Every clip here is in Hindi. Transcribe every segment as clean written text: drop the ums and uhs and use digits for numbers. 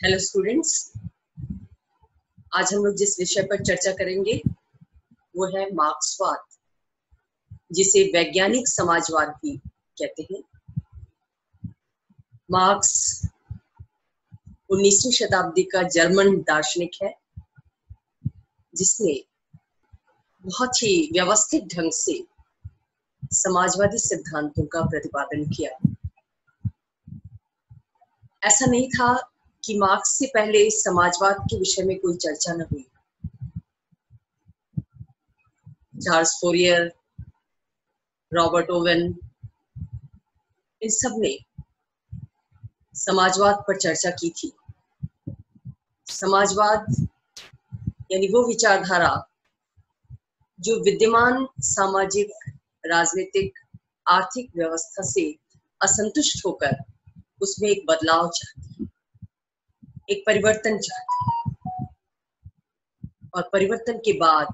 हेलो स्टूडेंट्स, आज हम लोग जिस विषय पर चर्चा करेंगे वो है मार्क्सवाद, जिसे वैज्ञानिक समाजवाद भी कहते हैं। मार्क्स 19वीं शताब्दी का जर्मन दार्शनिक है, जिसने बहुत ही व्यवस्थित ढंग से समाजवादी सिद्धांतों का प्रतिपादन किया। ऐसा नहीं था कि मार्क्स से पहले समाजवाद के विषय में कोई चर्चा न हुई। चार्ल्स फोरियर, रॉबर्ट ओवेन, इन सब ने समाजवाद पर चर्चा की थी। समाजवाद यानी वो विचारधारा जो विद्यमान सामाजिक, राजनीतिक, आर्थिक व्यवस्था से असंतुष्ट होकर उसमें एक बदलाव चाहती है, एक परिवर्तन चाहती है, और परिवर्तन के बाद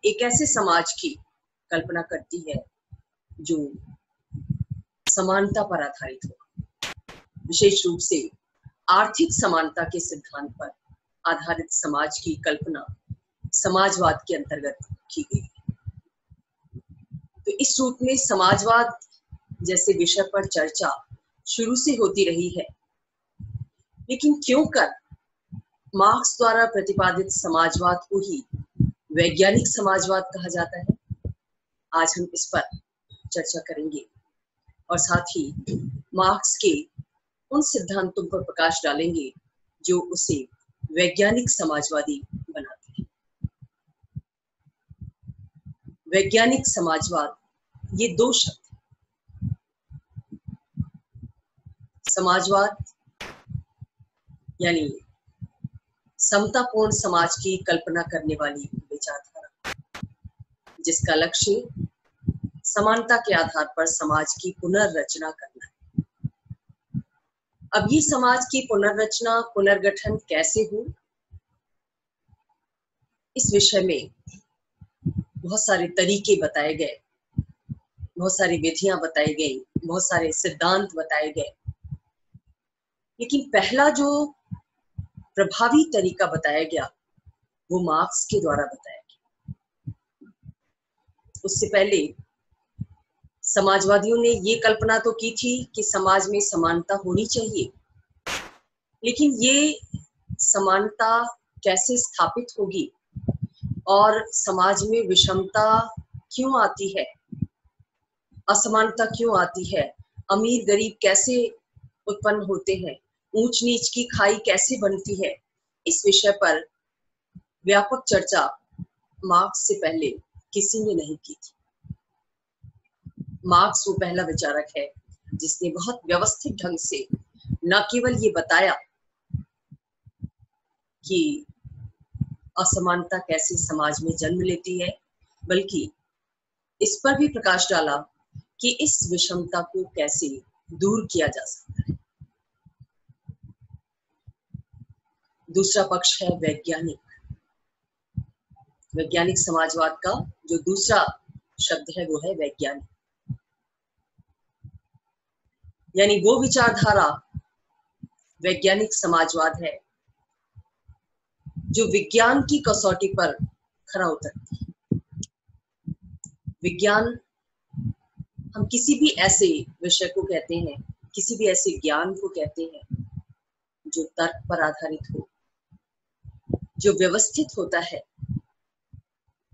एक ऐसे समाज की कल्पना करती है जो समानता पर आधारित हो, विशेष रूप से आर्थिक समानता के सिद्धांत पर आधारित समाज की कल्पना समाजवाद के अंतर्गत की गई। तो इस रूप में समाजवाद जैसे विषय पर चर्चा शुरू से होती रही है, लेकिन क्यों कर मार्क्स द्वारा प्रतिपादित समाजवाद को ही वैज्ञानिक समाजवाद कहा जाता है, आज हम इस पर चर्चा करेंगे और साथ ही मार्क्स के उन सिद्धांतों पर प्रकाश डालेंगे जो उसे वैज्ञानिक समाजवादी बनाते हैं। वैज्ञानिक समाजवाद, ये दो शब्द, समाजवाद यानी समतापूर्ण समाज की कल्पना करने वाली विचारधारा, जिसका लक्ष्य समानता के आधार पर समाज की पुनर्रचना करना है। अब ये समाज की पुनर्रचना, पुनर्गठन कैसे हो, इस विषय में बहुत सारे तरीके बताए गए, बहुत सारी विधियां बताई गई, बहुत सारे सिद्धांत बताए गए, लेकिन पहला जो प्रभावी तरीका बताया गया वो मार्क्स के द्वारा बताया गया। उससे पहले समाजवादियों ने ये कल्पना तो की थी कि समाज में समानता होनी चाहिए, लेकिन ये समानता कैसे स्थापित होगी और समाज में विषमता क्यों आती है, असमानता क्यों आती है, अमीर गरीब कैसे उत्पन्न होते हैं, ऊंच नीच की खाई कैसे बनती है, इस विषय पर व्यापक चर्चा मार्क्स से पहले किसी ने नहीं की थी। मार्क्स वो पहला विचारक है जिसने बहुत व्यवस्थित ढंग से न केवल ये बताया कि असमानता कैसे समाज में जन्म लेती है, बल्कि इस पर भी प्रकाश डाला कि इस विषमता को कैसे दूर किया जा सकता है। दूसरा पक्ष है वैज्ञानिक समाजवाद का जो दूसरा शब्द है वो है वैज्ञानिक, यानी वो विचारधारा वैज्ञानिक समाजवाद है जो विज्ञान की कसौटी पर खरा उतरती है। विज्ञान, हम किसी भी ऐसे विषय को कहते हैं, किसी भी ऐसे ज्ञान को कहते हैं जो तर्क पर आधारित हो, जो व्यवस्थित होता है,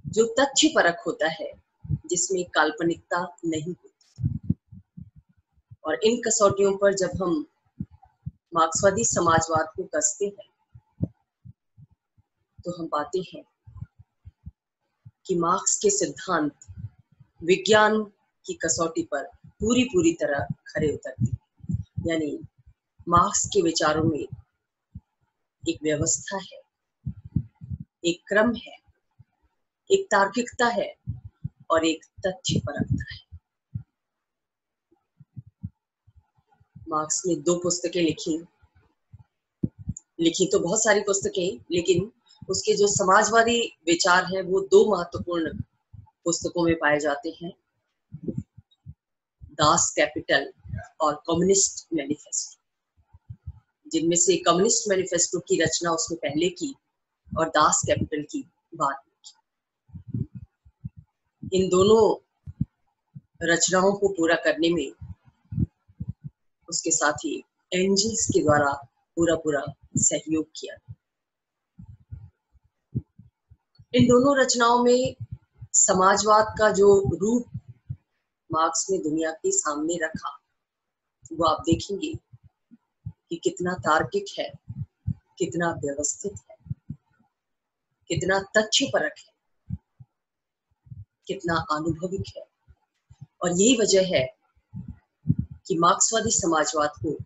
जो तथ्य परक होता है, जिसमें काल्पनिकता नहीं होती। और इन कसौटियों पर जब हम मार्क्सवादी समाजवाद को कसते हैं तो हम पाते हैं कि मार्क्स के सिद्धांत विज्ञान की कसौटी पर पूरी तरह खरे उतरते हैं। यानी मार्क्स के विचारों में एक व्यवस्था है, एक क्रम है, एक तार्किकता है और एक तथ्य परकता है। मार्क्स ने दो पुस्तकें लिखी तो बहुत सारी पुस्तकें, लेकिन उसके जो समाजवादी विचार हैं वो दो महत्वपूर्ण पुस्तकों में पाए जाते हैं, दास कैपिटल और कम्युनिस्ट मैनिफेस्टो, जिनमें से कम्युनिस्ट मैनिफेस्टो की रचना उसने पहले की और दास कैपिटल की बाद में की। इन दोनों रचनाओं को पूरा करने में उसके साथी एंजल्स के द्वारा पूरा सहयोग किया। इन दोनों रचनाओं में समाजवाद का जो रूप मार्क्स ने दुनिया के सामने रखा वो आप देखेंगे कि कितना तार्किक है, कितना व्यवस्थित है, कितना तथ्यपरक है, कितना अनुभविक है। और यही वजह है कि मार्क्सवादी समाजवाद को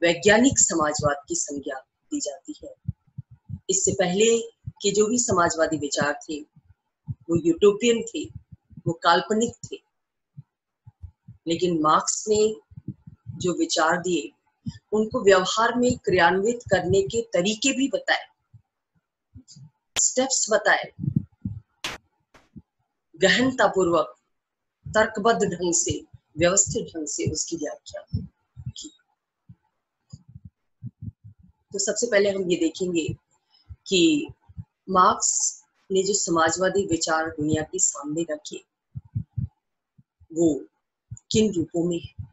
वैज्ञानिक समाजवाद की संज्ञा दी जाती है। इससे पहले के जो भी समाजवादी विचार थे वो यूटोपियन थे, वो काल्पनिक थे, लेकिन मार्क्स ने जो विचार दिए उनको व्यवहार में क्रियान्वित करने के तरीके भी बताए, स्टेप्स बताए, गहनतापूर्वक तर्कबद्ध ढंग से, व्यवस्थित ढंग से उसकी व्याख्या की। तो सबसे पहले हम ये देखेंगे कि मार्क्स ने जो समाजवादी विचार दुनिया के सामने रखे वो किन रूपों में है।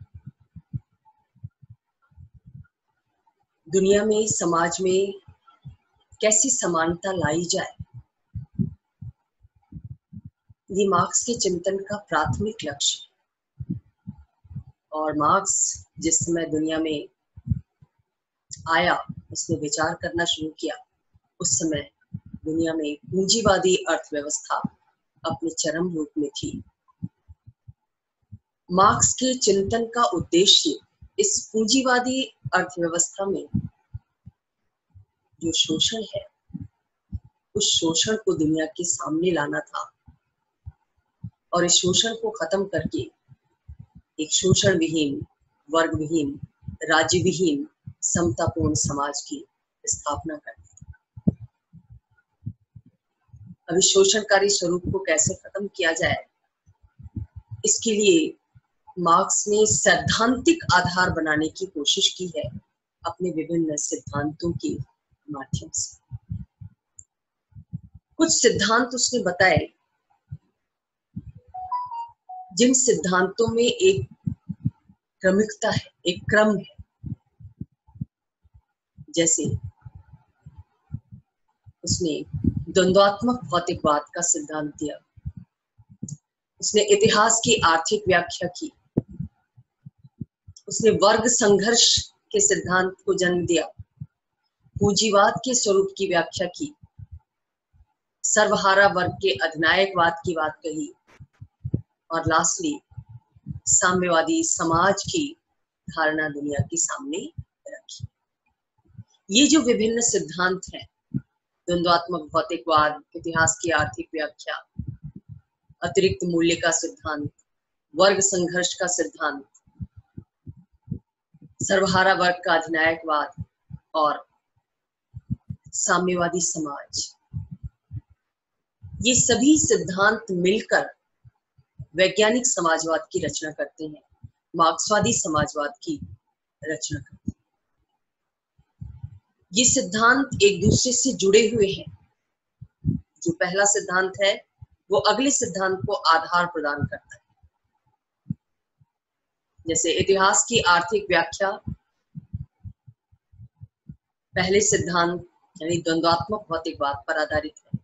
दुनिया में, समाज में कैसी समानता लाई जाए, ये मार्क्स के चिंतन का प्राथमिक लक्ष्य। और मार्क्स जिस समय दुनिया में आया, उसने विचार करना शुरू किया, उस समय दुनिया में पूंजीवादी अर्थव्यवस्था अपने चरम रूप में थी। मार्क्स के चिंतन का उद्देश्य इस पूंजीवादी अर्थव्यवस्था में जो शोषण है उस शोषण को दुनिया के सामने लाना था और इस शोषण को खत्म करके एक शोषण विहीन, वर्ग विहीन, राज्य विहीन, समतापूर्ण समाज की स्थापना करनी। अब इस शोषणकारी स्वरूप को कैसे खत्म किया जाए, इसके लिए मार्क्स ने सैद्धांतिक आधार बनाने की कोशिश की है अपने विभिन्न सिद्धांतों के माध्यम से। कुछ सिद्धांत उसने बताए जिन सिद्धांतों में एक क्रमिकता है, एक क्रम है। जैसे उसने द्वंद्वात्मक भौतिकवाद का सिद्धांत दिया, उसने इतिहास की आर्थिक व्याख्या की, उसने वर्ग संघर्ष के सिद्धांत को जन्म दिया, पूंजीवाद के स्वरूप की व्याख्या की, सर्वहारा वर्ग के अधिनायकवाद की बात कही और लास्टली साम्यवादी समाज की धारणा दुनिया के सामने रखी। ये जो विभिन्न सिद्धांत हैं, द्वंद्वात्मक भौतिकवाद, इतिहास की आर्थिक व्याख्या, अतिरिक्त मूल्य का सिद्धांत, वर्ग संघर्ष का सिद्धांत, सर्वहारा वर्ग का अधिनायकवाद और साम्यवादी समाज, ये सभी सिद्धांत मिलकर वैज्ञानिक समाजवाद की रचना करते हैं, मार्क्सवादी समाजवाद की रचना करते हैं। ये सिद्धांत एक दूसरे से जुड़े हुए हैं। जो पहला सिद्धांत है वो अगले सिद्धांत को आधार प्रदान करता है। जैसे इतिहास की आर्थिक व्याख्या पहले सिद्धांत यानी द्वंद्वात्मक भौतिकवाद पर आधारित है।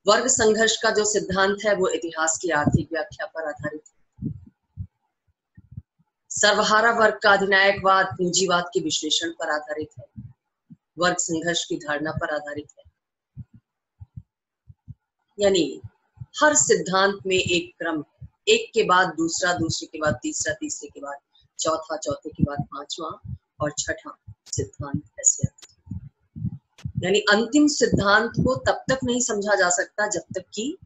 वर्ग संघर्ष का जो सिद्धांत है वो इतिहास की आर्थिक व्याख्या पर आधारित है। सर्वहारा वर्ग का अधिनायकवाद पूंजीवाद के विश्लेषण पर आधारित है, वर्ग संघर्ष की धारणा पर आधारित है। यानी हर सिद्धांत में एक क्रम है, एक के बाद दूसरा, दूसरे के बाद तीसरा, तीसरे के बाद चौथा, चौथे के बाद पांचवा और छठा सिद्धांत ऐसे आते हैं। यानी अंतिम सिद्धांत को तब तक नहीं समझा जा सकता जब तक कि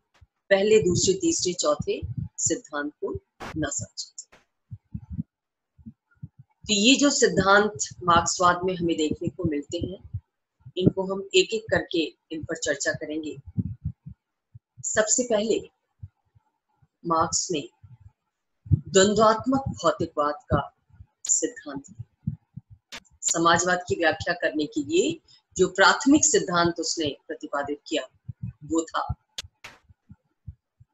पहले, दूसरे, तीसरे, चौथे सिद्धांत को न समझा जाए। तो ये जो सिद्धांत मार्क्सवाद में हमें देखने को मिलते हैं, इनको हम एक एक करके इन पर चर्चा करेंगे। सबसे पहले मार्क्स ने द्वंद्वात्मक भौतिकवाद का सिद्धांत दिया। समाजवाद की व्याख्या करने के लिए जो प्राथमिक सिद्धांत उसने प्रतिपादित किया वो था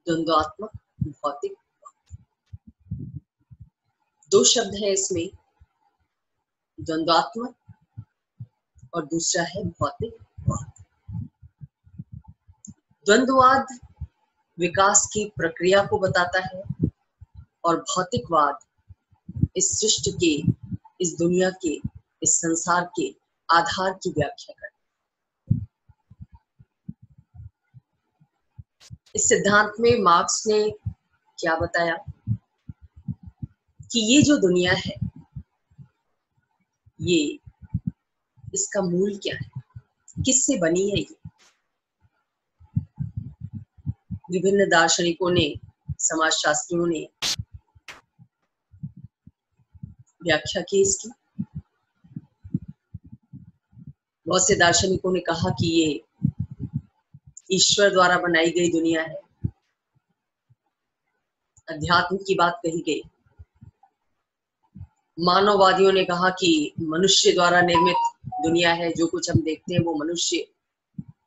द्वंद्वात्मक भौतिक। दो शब्द है इसमें, द्वंद्वात्मक और दूसरा है भौतिकवाद। द्वंद्ववाद विकास की प्रक्रिया को बताता है और भौतिकवाद इस सृष्टि के, इस दुनिया के, इस संसार के आधार की व्याख्या करता है। इस सिद्धांत में मार्क्स ने क्या बताया कि ये जो दुनिया है, ये इसका मूल क्या है, किससे बनी है ये। विभिन्न दार्शनिकों ने, समाजशास्त्रियों ने व्याख्या की इसकी। बहुत से दार्शनिकों ने कहा कि ये ईश्वर द्वारा बनाई गई दुनिया है, अध्यात्म की बात कही गई। मानववादियों ने कहा कि मनुष्य द्वारा निर्मित दुनिया है, जो कुछ हम देखते हैं वो मनुष्य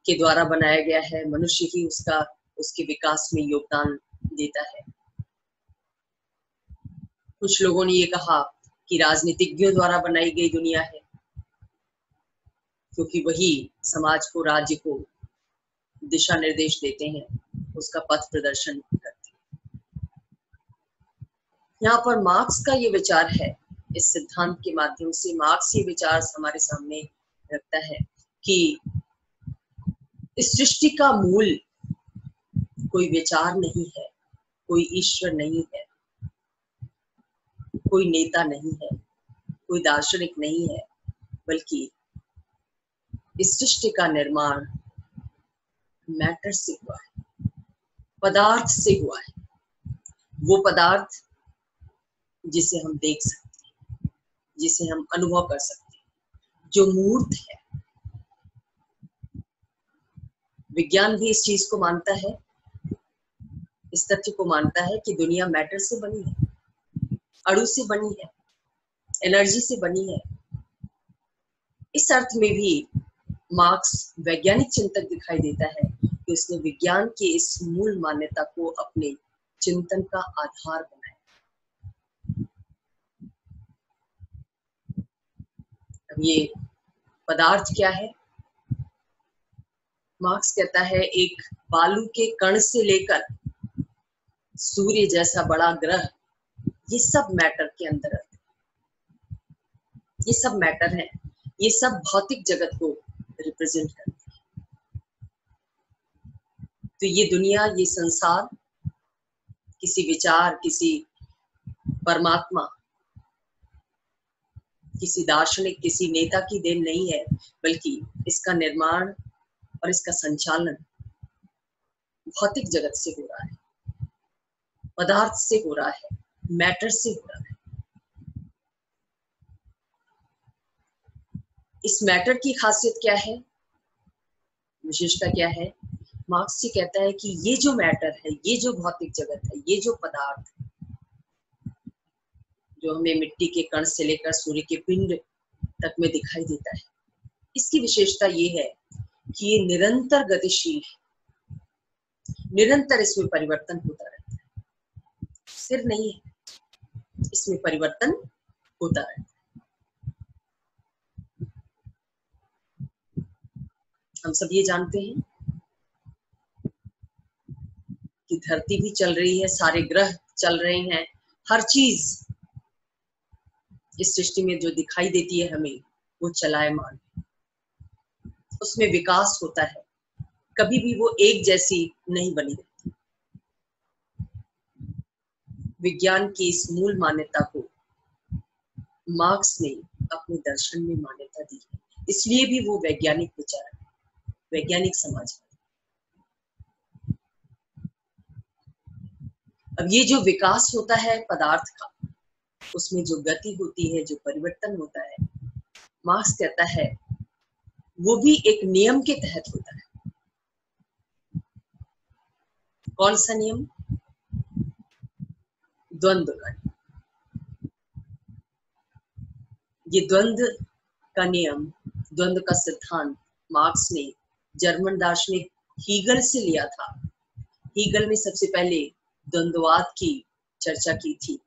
के द्वारा बनाया गया है, मनुष्य ही उसके विकास में योगदान देता है। कुछ लोगों ने ये कहा कि राजनीतिज्ञों द्वारा बनाई गई दुनिया है, क्योंकि वही समाज को, राज्य को दिशा निर्देश देते हैं, उसका पथ प्रदर्शन करते हैं। यहाँ पर मार्क्स का ये विचार है, इस सिद्धांत के माध्यम से मार्क्स ये विचार हमारे सामने रखता है कि इस सृष्टि का मूल कोई विचार नहीं है, कोई ईश्वर नहीं है, कोई नेता नहीं है, कोई दार्शनिक नहीं है, बल्कि इस सृष्टि का निर्माण मैटर से हुआ है, पदार्थ से हुआ है। वो पदार्थ जिसे हम देख सकते हैं, जिसे हम अनुभव कर सकते हैं, जो मूर्त है। विज्ञान भी इस चीज को मानता है, इस तथ्य को मानता है कि दुनिया मैटर से बनी है, अणु से बनी है, एनर्जी से बनी है। इस अर्थ में भी मार्क्स वैज्ञानिक चिंतक दिखाई देता है कि उसने विज्ञान की इस मूल मान्यता को अपने चिंतन का आधार बनाया। अब ये पदार्थ क्या है? मार्क्स कहता है एक बालू के कण से लेकर सूर्य जैसा बड़ा ग्रह, ये सब मैटर के अंदर आते हैं, ये सब मैटर है, ये सब भौतिक जगत को रिप्रेजेंट करते हैं। तो ये दुनिया, ये संसार किसी विचार, किसी परमात्मा, किसी दार्शनिक, किसी नेता की देन नहीं है, बल्कि इसका निर्माण और इसका संचालन भौतिक जगत से हो रहा है, पदार्थ से हो रहा है, मैटर से हो रहा है। इस मैटर की खासियत क्या है, विशेषता क्या है? मार्क्स जी कहता है कि ये जो मैटर है, ये जो भौतिक जगत है, ये जो पदार्थ है, जो हमें मिट्टी के कण से लेकर सूर्य के पिंड तक में दिखाई देता है, इसकी विशेषता ये है कि ये निरंतर गतिशील है, निरंतर इसमें परिवर्तन होता रहता है, स्थिर नहीं है, इसमें परिवर्तन होता रहता है। हम सब ये जानते हैं कि धरती भी चल रही है, सारे ग्रह चल रहे हैं, हर चीज इस सृष्टि में जो दिखाई देती है हमें, वो चलायमान है, उसमें विकास होता है, कभी भी वो एक जैसी नहीं बनी रहती। विज्ञान की इस मूल मान्यता को मार्क्स ने अपने दर्शन में मान्यता दी है, इसलिए भी वो वैज्ञानिक विचार है, वैज्ञानिक समाज। अब ये जो विकास होता है पदार्थ का, उसमें जो गति होती है, जो परिवर्तन होता है, मार्क्स कहता है वो भी एक नियम के तहत होता है। कौन सा नियम? द्वंद्व का। ये द्वंद्व का नियम, द्वंद्व का सिद्धांत मार्क्स ने जर्मन दार्शनिक हीगल से लिया था। हीगल ने सबसे पहले द्वंद्ववाद की चर्चा की थी,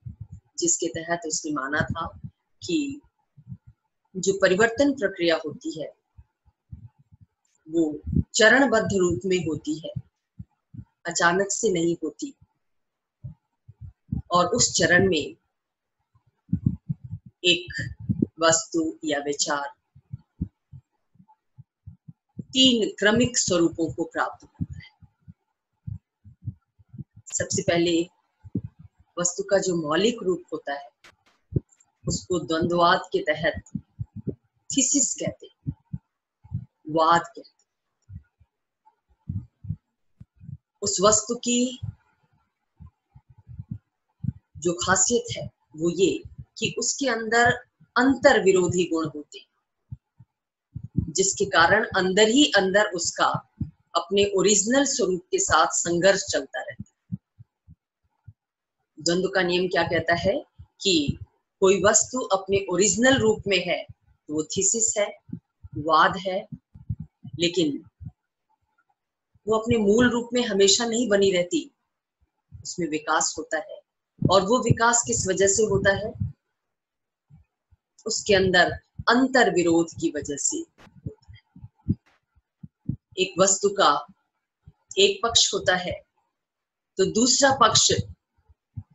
जिसके तहत उसने माना था कि जो परिवर्तन प्रक्रिया होती है वो चरणबद्ध रूप में होती है, अचानक से नहीं होती, और उस चरण में एक वस्तु या विचार 3 क्रमिक स्वरूपों को प्राप्त करता है। सबसे पहले वस्तु का जो मौलिक रूप होता है उसको द्वंद्ववाद के तहत थीसिस कहते हैं, वाद कहते हैं। उस वस्तु की जो खासियत है वो ये कि उसके अंदर अंतर विरोधी गुण होते हैं, जिसके कारण अंदर ही अंदर उसका अपने ओरिजिनल स्वरूप के साथ संघर्ष चलता रहता है। द्वंद्व का नियम क्या कहता है कि कोई वस्तु अपने ओरिजिनल रूप में है तो वो थीसिस है, वाद है, लेकिन वो अपने मूल रूप में हमेशा नहीं बनी रहती, उसमें विकास होता है। और वो विकास किस वजह से होता है? उसके अंदर अंतर विरोध की वजह से होता है। एक वस्तु का एक पक्ष होता है तो दूसरा पक्ष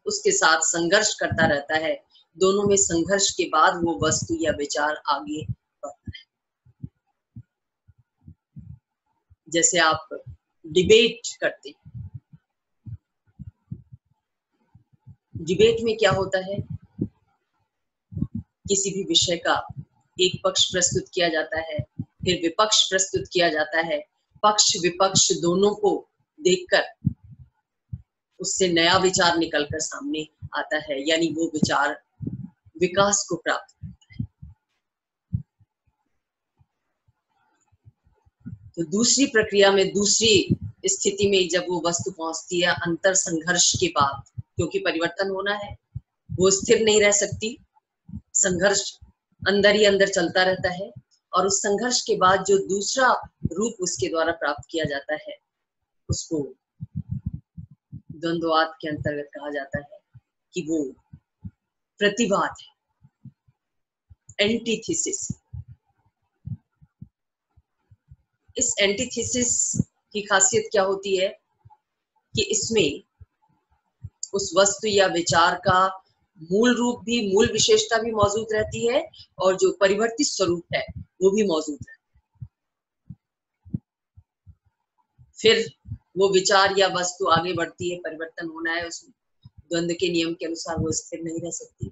उसके साथ संघर्ष करता रहता है। दोनों में संघर्ष के बाद वो वस्तु या विचार आगे बढ़ता है। जैसे आप डिबेट करते हैं, डिबेट में क्या होता है, किसी भी विषय का एक पक्ष प्रस्तुत किया जाता है, फिर विपक्ष प्रस्तुत किया जाता है। पक्ष विपक्ष दोनों को देखकर उससे नया विचार निकलकर सामने आता है, यानी वो विचार विकास को प्राप्त करता है। तो दूसरी प्रक्रिया में, दूसरी स्थिति में जब वो वस्तु पहुंचती है अंतर संघर्ष के बाद, क्योंकि परिवर्तन होना है, वो स्थिर नहीं रह सकती, संघर्ष अंदर ही अंदर चलता रहता है। और उस संघर्ष के बाद जो दूसरा रूप उसके द्वारा प्राप्त किया जाता है उसको द्वंद्ववाद के अंतर्गत कहा जाता है कि वो प्रतिवाद है, एंटीथीसिस। इस एंटीथीसिस की खासियत क्या होती है कि इसमें उस वस्तु या विचार का मूल रूप भी, मूल विशेषता भी मौजूद रहती है, और जो परिवर्तित स्वरूप है वो भी मौजूद है। फिर वो विचार या वस्तु आगे बढ़ती है, परिवर्तन होना है उसमें, द्वंद्व के नियम के अनुसार वो स्थिर नहीं रह सकती।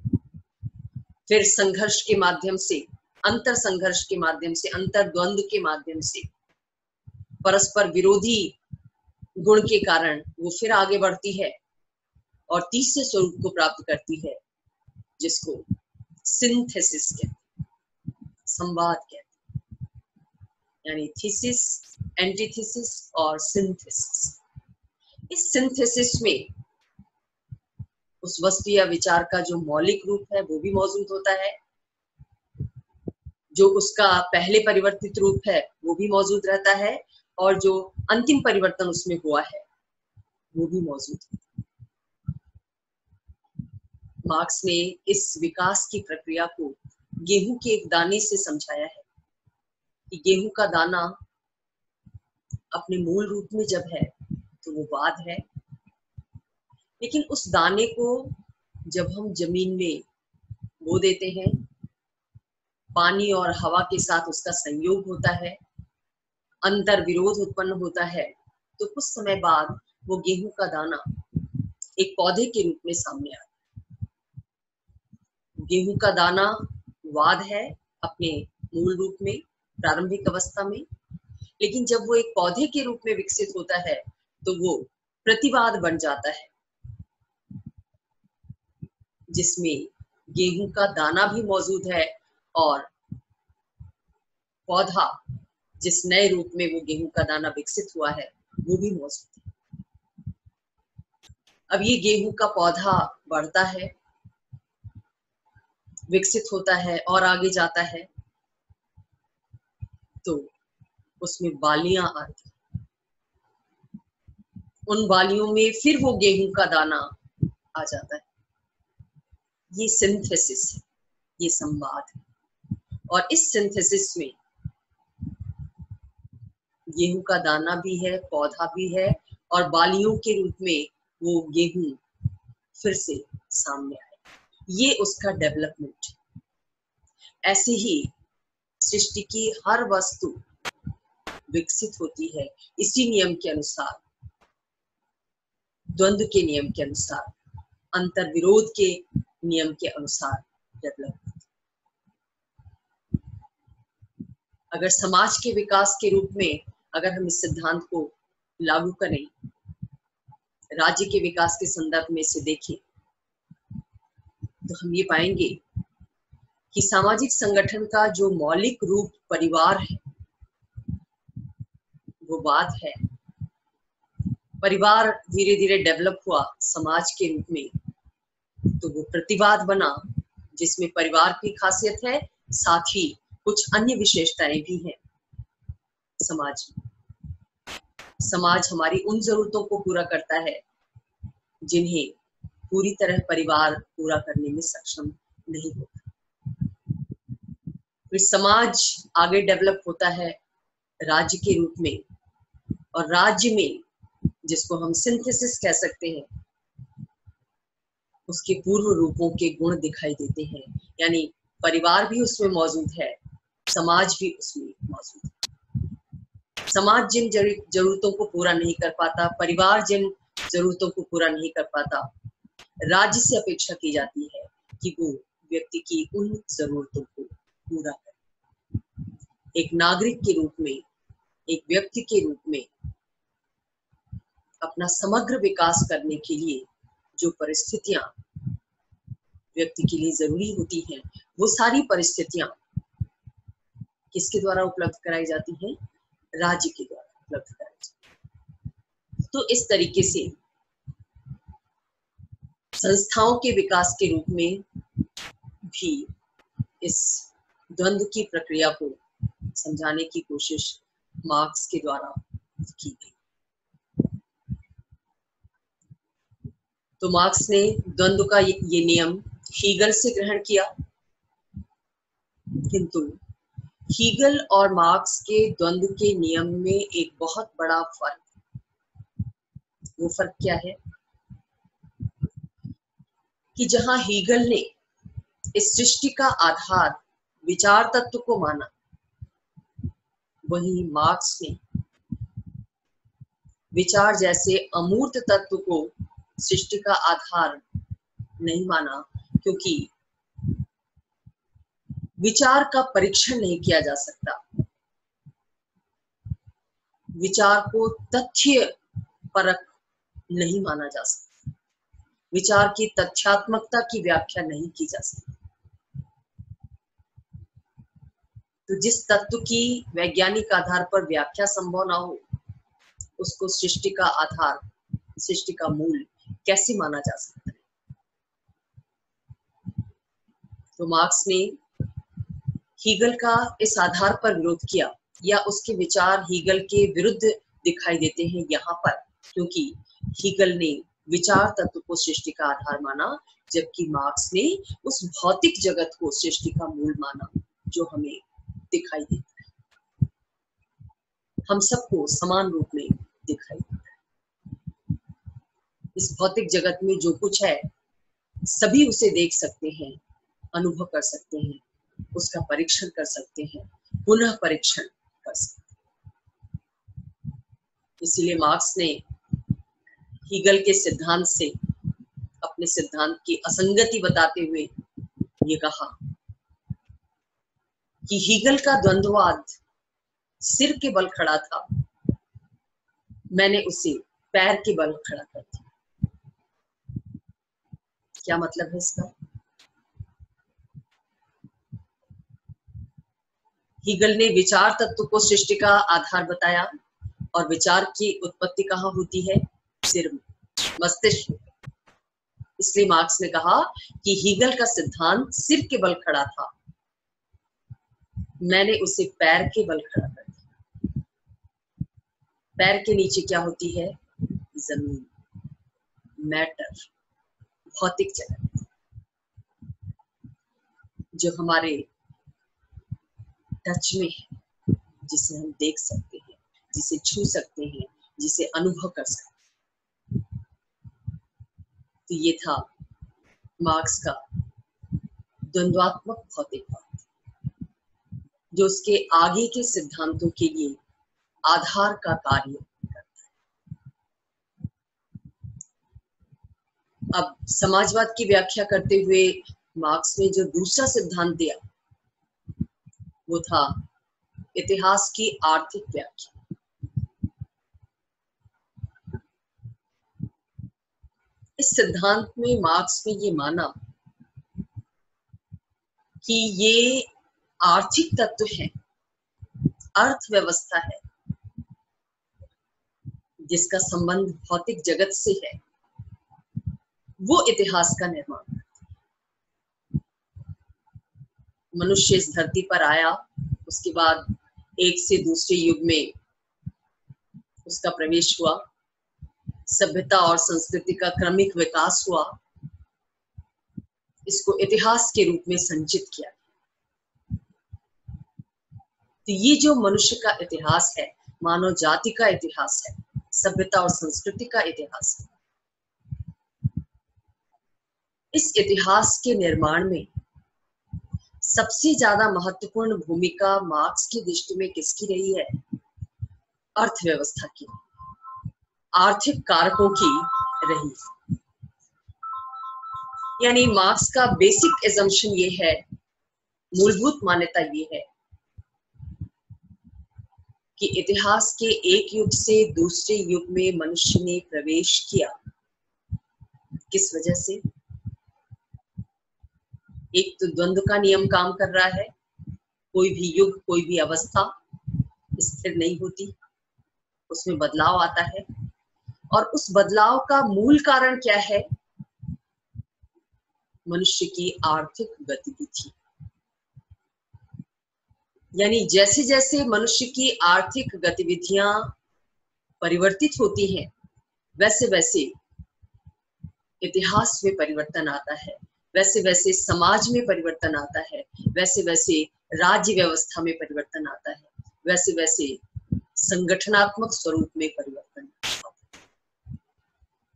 फिर संघर्ष के माध्यम से, अंतर संघर्ष के माध्यम से, अंतर द्वंद्व के माध्यम से, परस्पर विरोधी गुण के कारण वो फिर आगे बढ़ती है और तीसरे स्वरूप को प्राप्त करती है, जिसको सिंथेसिस कहते हैं, संवाद कहते हैं, यानी थीसिस, एंटीथीसिस और सिंथेसिस। इस सिंथेसिस में उस वस्तु या विचार का जो मौलिक रूप है वो भी मौजूद होता है, जो उसका पहले परिवर्तित रूप है वो भी मौजूद रहता है, और जो अंतिम परिवर्तन उसमें हुआ है वो भी मौजूद है। मार्क्स ने इस विकास की प्रक्रिया को गेहूं के एक दाने से समझाया है कि गेहूं का दाना अपने मूल रूप में जब है तो वो वाद है, लेकिन उस दाने को जब हम जमीन में बो देते हैं, पानी और हवा के साथ उसका संयोग होता है, अंतर विरोध उत्पन्न होता है, तो कुछ समय बाद वो गेहूं का दाना एक पौधे के रूप में सामने आता है। गेहूं का दाना वाद है अपने मूल रूप में, प्रारंभिक अवस्था में, लेकिन जब वो एक पौधे के रूप में विकसित होता है तो वो प्रतिवाद बन जाता है, जिसमें गेहूं का दाना भी मौजूद है और पौधा, जिस नए रूप में वो गेहूं का दाना विकसित हुआ है वो भी मौजूद है। अब ये गेहूं का पौधा बढ़ता है, विकसित होता है और आगे जाता है, तो उसमें बालियां आती, उन बालियों में फिर वो गेहूं का दाना आ जाता है। ये सिंथेसिस है, ये संवाद है। और इस सिंथेसिस में गेहूं का दाना भी है, पौधा भी है, और बालियों के रूप में वो गेहूं फिर से सामने आए। ये उसका डेवलपमेंट है। ऐसे ही सृष्टि की हर वस्तु विकसित होती है इसी नियम के अनुसार, द्वंद्व के नियम के अनुसार, अंतर विरोध के नियम के अनुसार डेवलप। अगर समाज के विकास के रूप में अगर हम इस सिद्धांत को लागू करें, राज्य के विकास के संदर्भ में इसे देखें, तो हम ये पाएंगे कि सामाजिक संगठन का जो मौलिक रूप परिवार है वो बात है। परिवार धीरे धीरे डेवलप हुआ समाज के रूप में, तो वो प्रतिवाद बना जिसमें परिवार की खासियत है, साथ ही कुछ अन्य विशेषताएं भी हैं समाज में। समाज हमारी उन जरूरतों को पूरा करता है जिन्हें पूरी तरह परिवार पूरा करने में सक्षम नहीं होता। फिर समाज आगे डेवलप होता है राज्य के रूप में, और राज्य में जिसको हम सिंथेसिस कह सकते हैं, उसके पूर्व रूपों के गुण दिखाई देते हैं। यानी परिवार भी उसमें मौजूद है, समाज भी उसमें मौजूद है। समाज जिन जरूरतों को पूरा नहीं कर पाता, परिवार जिन जरूरतों को पूरा नहीं कर पाता, राज्य से अपेक्षा की जाती है कि वो व्यक्ति की उन जरूरतों को पूरा करे। एक नागरिक के रूप में, एक व्यक्ति के रूप में अपना समग्र विकास करने के लिए जो परिस्थितियां व्यक्ति के लिए जरूरी होती हैं, वो सारी परिस्थितियां किसके द्वारा उपलब्ध कराई जाती हैं? राज्य के द्वारा उपलब्ध कराई जाती हैं। तो इस तरीके से संस्थाओं के विकास के रूप में भी इस द्वंद्व की प्रक्रिया को समझाने की कोशिश मार्क्स के द्वारा की गई। तो मार्क्स ने द्वंद्व का ये नियम हीगल से ग्रहण किया, किंतु हीगल और मार्क्स के द्वंद्व के नियम में एक बहुत बड़ा फर्क है। वो फर्क क्या है कि जहां हीगल ने इस सृष्टि का आधार विचार तत्व को माना, वहीं मार्क्स ने विचार जैसे अमूर्त तत्व को सृष्टि का आधार नहीं माना, क्योंकि विचार का परीक्षण नहीं किया जा सकता। विचार को तथ्य परक नहीं माना जा सकता। विचार की तथ्यात्मकता की व्याख्या नहीं की जा सकती। तो जिस तत्व की वैज्ञानिक आधार पर व्याख्या संभव ना हो, उसको सृष्टि का आधार, सृष्टि का मूल कैसे माना जा सकता है? तो मार्क्स ने हीगल का इस आधार पर विरोध किया, या उसके विचार हीगल के विरुद्ध दिखाई देते हैं यहाँ पर, क्योंकि हीगल ने विचार तत्व को सृष्टि का आधार माना, जबकि मार्क्स ने उस भौतिक जगत को सृष्टि का मूल माना जो हमें दिखाई देता है, हम सबको समान रूप में दिखाई देता है। इस भौतिक जगत में जो कुछ है सभी उसे देख सकते हैं, अनुभव कर सकते हैं, उसका परीक्षण कर सकते हैं, पुनः परीक्षण कर सकते हैं। इसीलिए मार्क्स ने हीगल के सिद्धांत से अपने सिद्धांत की असंगति बताते हुए ये कहा कि हीगल का द्वंद्ववाद सिर के बल खड़ा था, मैंने उसे पैर के बल खड़ा कर दिया। क्या मतलब है इसका? हीगल ने विचार तत्व को सृष्टि का आधार बताया, और विचार की उत्पत्ति कहाँ होती है? सिर में, मस्तिष्क में। इसलिए मार्क्स ने कहा कि हीगल का सिद्धांत सिर के बल खड़ा था, मैंने उसे पैर के बल खड़ा कर दिया। पैर के नीचे क्या होती है? जमीन, मैटर, भौतिक जगत, जो हमारे टच में है, जिसे हम देख सकते हैं, जिसे छू सकते हैं, जिसे अनुभव कर सकते हैं। तो ये था मार्क्स का द्वंद्वात्मक भौतिकवाद, जो उसके आगे के सिद्धांतों के लिए आधार का कार्य करता है। अब समाजवाद की व्याख्या करते हुए मार्क्स ने जो दूसरा सिद्धांत दिया वो था इतिहास की आर्थिक व्याख्या। इस सिद्धांत में मार्क्स ने ये माना कि ये आर्थिक तत्व है, अर्थव्यवस्था है, जिसका संबंध भौतिक जगत से है, वो इतिहास का निर्माण करती है। मनुष्य इस धरती पर आया, उसके बाद एक से दूसरे युग में उसका प्रवेश हुआ, सभ्यता और संस्कृति का क्रमिक विकास हुआ, इसको इतिहास के रूप में संचित किया। तो ये जो मनुष्य का इतिहास है, मानव जाति का इतिहास है, सभ्यता और संस्कृति का इतिहास है, इस इतिहास के निर्माण में सबसे ज्यादा महत्वपूर्ण भूमिका मार्क्स की दृष्टि में किसकी रही है? अर्थव्यवस्था की, आर्थिक कारकों की रही। यानी मार्क्स का बेसिक एजम्पशन ये है, मूलभूत मान्यता ये है कि इतिहास के एक युग से दूसरे युग में मनुष्य ने प्रवेश किया। किस वजह से? एक तो द्वंद्व का नियम काम कर रहा है, कोई भी युग, कोई भी अवस्था स्थिर नहीं होती, उसमें बदलाव आता है, और उस बदलाव का मूल कारण क्या है? मनुष्य की आर्थिक गतिविधि। यानी जैसे जैसे मनुष्य की आर्थिक गतिविधियां परिवर्तित होती हैं, वैसे वैसे इतिहास में परिवर्तन आता है, वैसे वैसे समाज में परिवर्तन आता है, वैसे वैसे राज्य व्यवस्था में परिवर्तन आता है, वैसे वैसे संगठनात्मक स्वरूप में परिवर्तन आता है।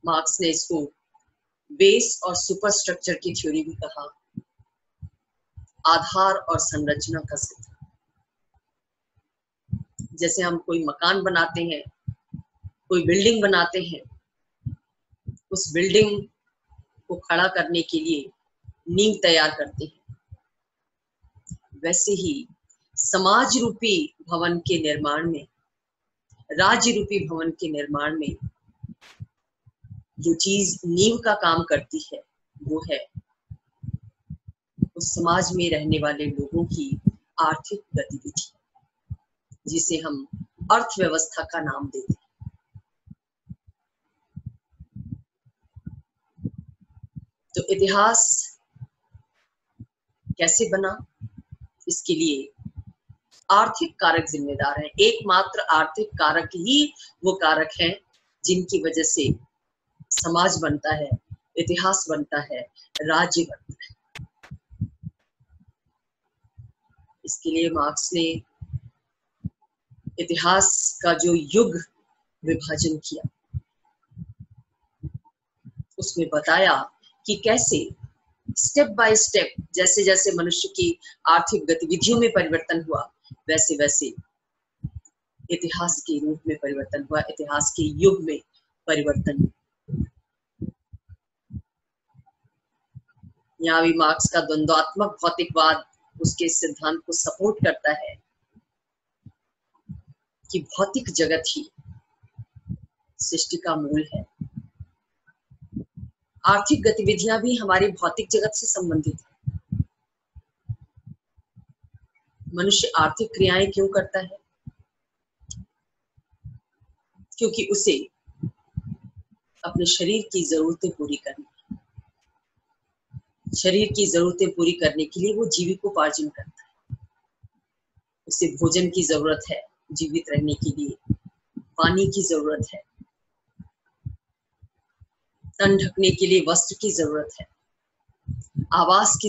मार्क्स ने इसको बेस और सुपर स्ट्रक्चर की थ्योरी भी कहा, आधार और संरचना का सिद्धांत। जैसे हम कोई मकान बनाते हैं, कोई बिल्डिंग बनाते हैं, उस बिल्डिंग को खड़ा करने के लिए नींव तैयार करते हैं, वैसे ही समाज रूपी भवन के निर्माण में, राज्य रूपी भवन के निर्माण में जो चीज नींव का काम करती है वो है उस समाज में रहने वाले लोगों की आर्थिक गतिविधि, जिसे हम अर्थव्यवस्था का नाम देते हैं। तो इतिहास कैसे बना? इसके लिए आर्थिक कारक जिम्मेदार हैं। एकमात्र आर्थिक कारक ही वो कारक हैं जिनकी वजह से समाज बनता है, इतिहास बनता है, राज्य बनता है। इसके लिए मार्क्स ने इतिहास का जो युग विभाजन किया, उसमें बताया कि कैसे स्टेप बाय स्टेप, जैसे जैसे मनुष्य की आर्थिक गतिविधियों में परिवर्तन हुआ, वैसे वैसे इतिहास के रूप में परिवर्तन हुआ, इतिहास के युग में परिवर्तन हुआ। यहाँ भी मार्क्स का द्वंद्वात्मक भौतिकवाद उसके सिद्धांत को सपोर्ट करता है कि भौतिक जगत ही सृष्टि का मूल है। आर्थिक गतिविधियां भी हमारी भौतिक जगत से संबंधित है। मनुष्य आर्थिक क्रियाएं क्यों करता है? क्योंकि उसे अपने शरीर की जरूरतें पूरी करनी है। शरीर की जरूरतें पूरी करने के लिए वो जीविकोपार्जन करता है। उसे भोजन की जरूरत है जीवित रहने के लिए, पानी की जरूरत है, तन ढकने के लिए वस्त्र की जरूरत है, आवास की